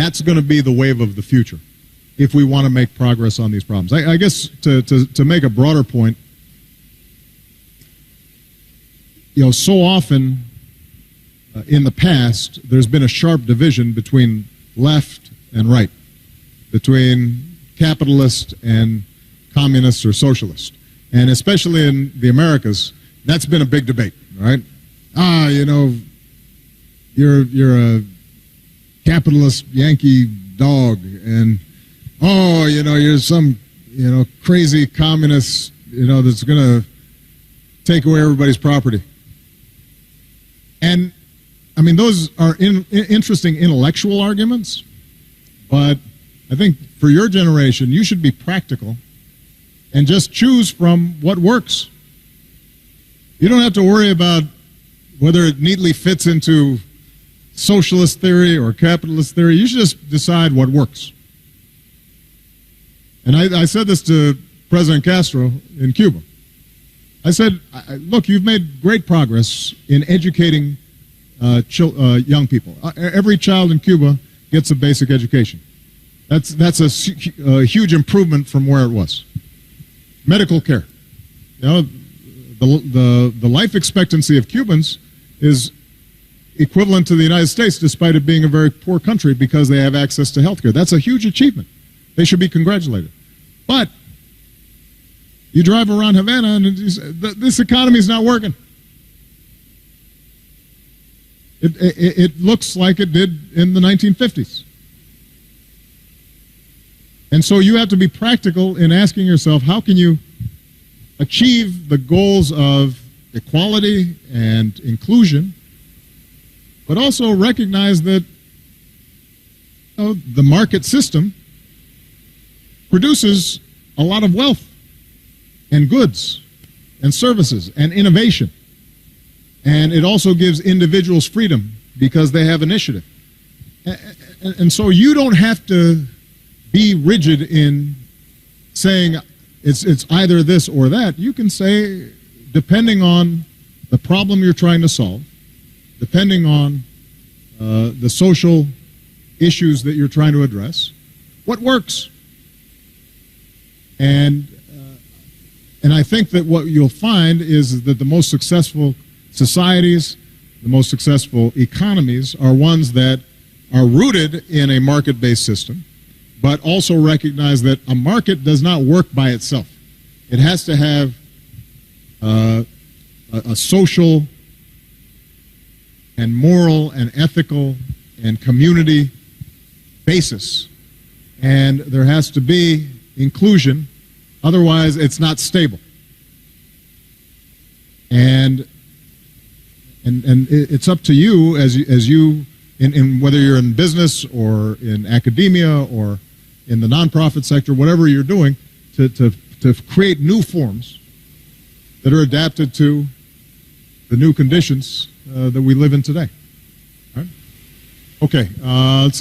That's going to be the wave of the future if we want to make progress on these problems. I guess to make a broader point, so often in the past, there's been a sharp division between left and right, between capitalist and communist or socialist. And especially in the Americas, that's been a big debate, right? You're a capitalist Yankee dog, and you're some crazy communist that's going to take away everybody's property. And I mean, those are interesting intellectual arguments, but I think for your generation, you should be practical and just choose from what works. You don't have to worry about whether it neatly fits into socialist theory or capitalist theory. You should just decide what works. And I said this to President Castro in Cuba. I said, look, you've made great progress in educating young people. Every child in Cuba gets a basic education. That's a huge improvement from where it was. Medical care. The life expectancy of Cubans is equivalent to the United States, despite it being a very poor country, because they have access to health care. That's a huge achievement. They should be congratulated. But you drive around Havana and this economy is not working. It looks like it did in the 1950s. And so you have to be practical in asking yourself, how can you achieve the goals of equality and inclusion, but also recognize that the market system produces a lot of wealth and goods and services and innovation. And it also gives individuals freedom because they have initiative. And so you don't have to be rigid in saying it's either this or that. You can say, depending on the problem you're trying to solve, depending on the social issues that you're trying to address, what works? And I think that what you'll find is that the most successful societies, the most successful economies are ones that are rooted in a market-based system, but also recognize that a market does not work by itself. It has to have a social and moral and ethical and community basis. And there has to be inclusion, otherwise it's not stable. And it's up to you as you in whether you're in business or in academia or in the nonprofit sector, whatever you're doing, to create new forms that are adapted to the new conditions that we live in today. All right? Okay, let's see.